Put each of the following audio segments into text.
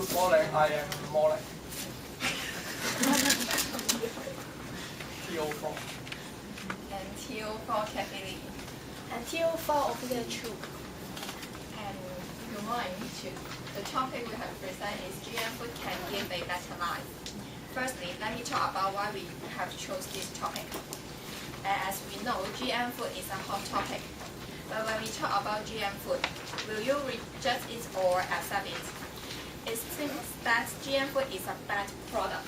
Good morning, I am Morning. TO4. And TO4 Cafe And TO4 Ophelia Chu. And good morning to the topic we have presented is GM food can give a better life. Firstly, let me talk about why we have chose this topic. As we know, GM food is a hot topic. But when we talk about GM food, will you reject it or accept it? It seems that GM food is a bad product.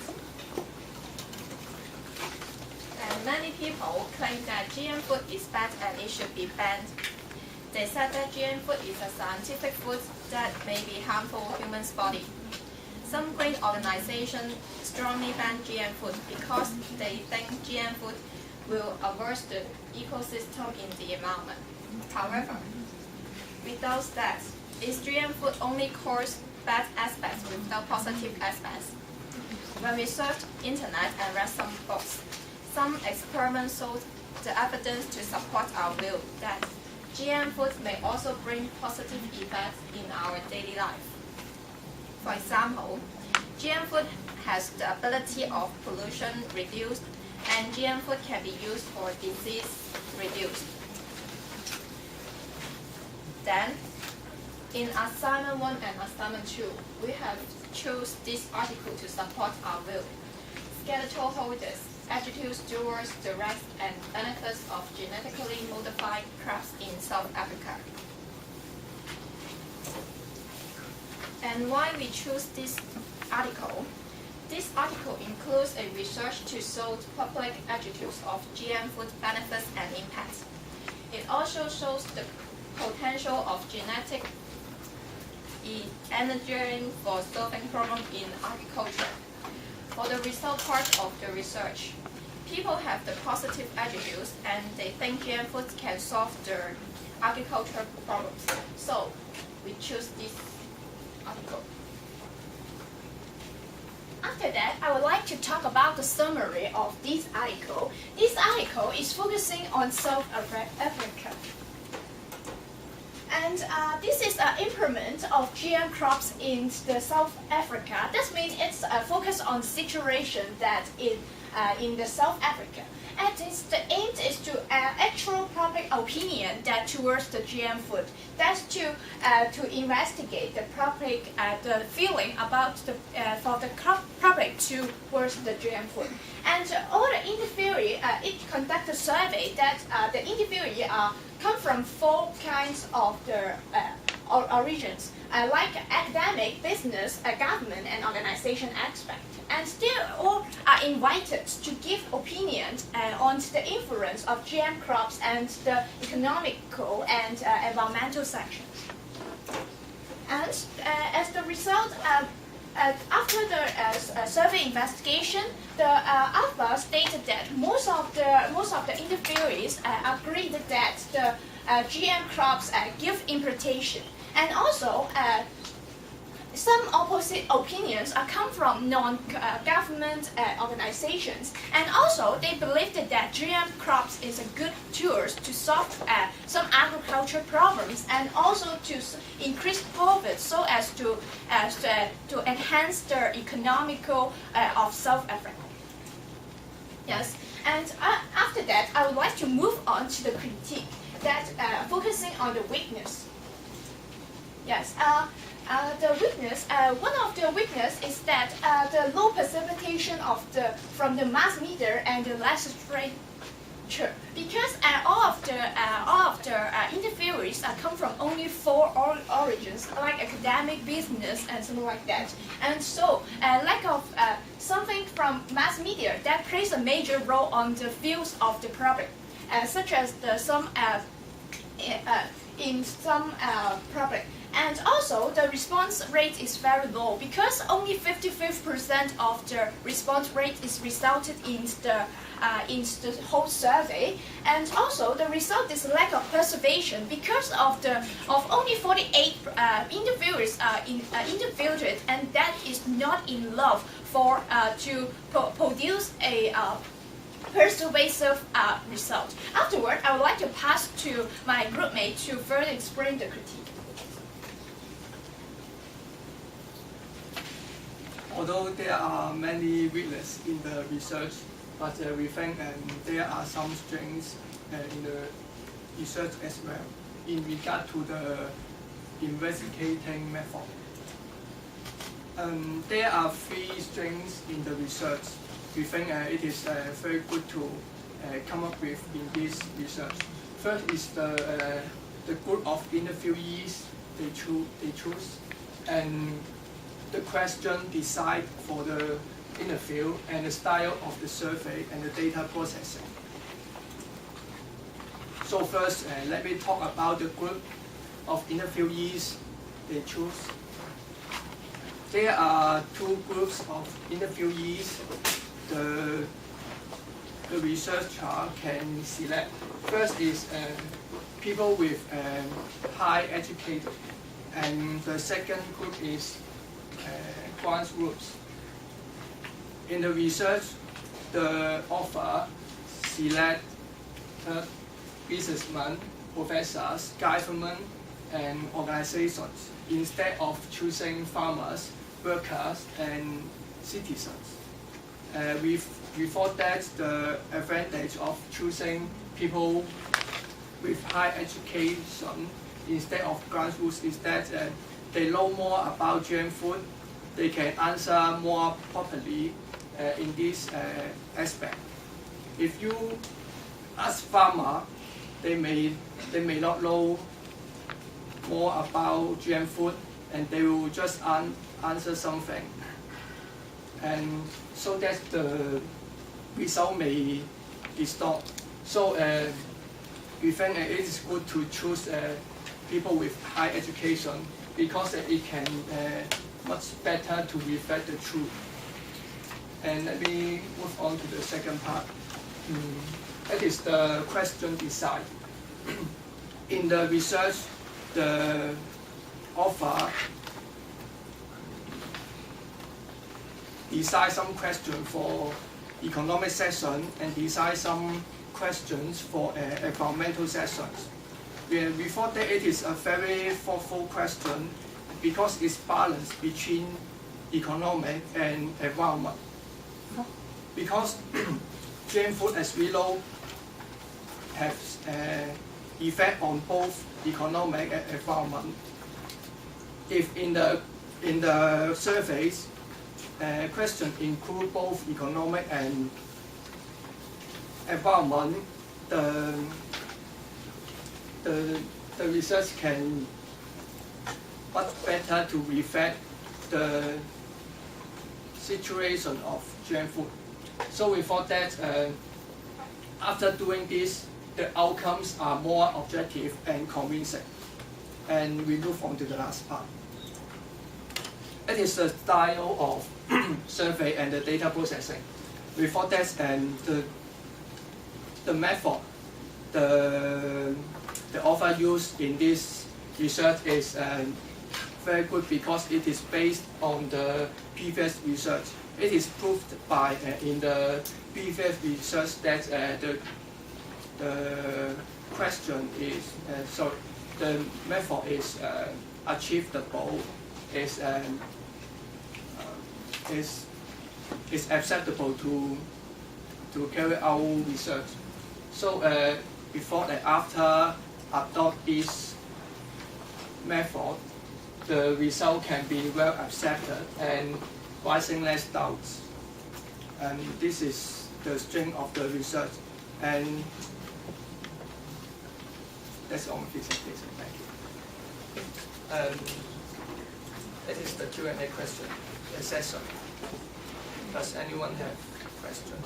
And many people claim that GM food is bad and it should be banned. They said that GM food is a scientific food that may be harmful to humans' body. Some great organizations strongly ban GM food because they think GM food will averse the ecosystem in the environment. However, without that, is GM food only cause bad aspects without positive aspects? When we searched internet and read some books, some experiments showed the evidence to support our view that GM food may also bring positive effects in our daily life. For example, GM food has the ability of pollution reduced, and GM food can be used for disease reduced. Then, in assignment 1 and assignment 2, we have chosen this article to support our view. Skeletal holders, attitude towards the rights and benefits of genetically modified crops in South Africa. And why we choose this article? This article includes a research to show public attitudes of GM food benefits and impacts. It also shows the potential of genetic engineering for solving problems in agriculture. For the result part of the research, people have the positive attitudes and they think GM foods can solve their agricultural problems. So we choose this article. After that, I would like to talk about the summary of this article. This article is focusing on South Africa. And this is an improvement of GM crops in the South Africa. That means it's a focus on the situation that in the South Africa. And the aim is to actual public opinion that towards the GM food. That's to investigate the public the feeling about the for the public towards the GM food. And all the interviewee it conduct a survey that the interviewee come from 4 kinds of the origins, like academic, business, government, and organization aspect. And they all are invited to give opinions on the influence of GM crops and the economical and environmental sections. And as the result, after the survey investigation, the alpha stated that most of the interviewees agreed that the GM crops give importation, and also some opposite opinions come from non-government organizations, and also they believed that GM crops is a good tool to solve some agricultural problems and also to increase profit so as to enhance the economical of South Africa. Yes, and after that, I would like to move on to the critique that focusing on the weakness. Yes. The weakness, one of the weakness is that the low precipitation from the mass media and the legislature, because all of the interviewees come from only 4 origins, like academic, business, and something like that. And so, lack of something from mass media that plays a major role on the views of the public, such as in some public. And also, the response rate is very low because only 55% of the response rate is resulted in the whole survey. And also, the result is lack of preservation because of only 48 interviewers interviewed, and that is not enough for to produce a persuasive result. Afterward, I would like to pass to my groupmate to further explain the critique. although there are many weaknesses in the research, but we think there are some strengths in the research as well in regard to the investigating method. There are three strengths in the research. We think it is very good to come up with in this research. First is the group of interviewees they choose, and the question decide for the interview and the style of the survey and the data processing. So first, let me talk about the group of interviewees they choose. There are two groups of interviewees the researcher can select. First is people with high educated, and the second group is grassroots. In the research, the author select businessmen, professors, government, and organizations instead of choosing farmers, workers, and citizens. We thought that the advantage of choosing people with high education instead of grassroots is that they know more about GM food. They can answer more properly in this aspect. If you ask farmer, they may not know more about GM food, and they will just answer something, and so that the result may distort. So we think it is good to choose people with high education because it can much better to reflect the truth. And let me move on to the second part. That is the question design. In the research, the author design some question for economic session and design some questions for environmental sessions. We thought that it is a very thoughtful question because it's balanced between economic and environment. Because GM food, as we know, has effect on both economic and environment. If in the surveys, question include both economic and environment, the research can much better to reflect the situation of GM food. So we thought that after doing this, the outcomes are more objective and convincing. And we move on to the last part. It is the style of survey and the data processing. We thought that the method the author used in this research is very good because it is based on the previous research. It is proved by in the previous research that the question is the method is achievable, is acceptable to carry out research. So before and after adopt this method, the result can be well accepted and raising less doubts. And this is the strength of the research. And that's all my presentation. Thank you. That is the Q&A question session. Does anyone have a question?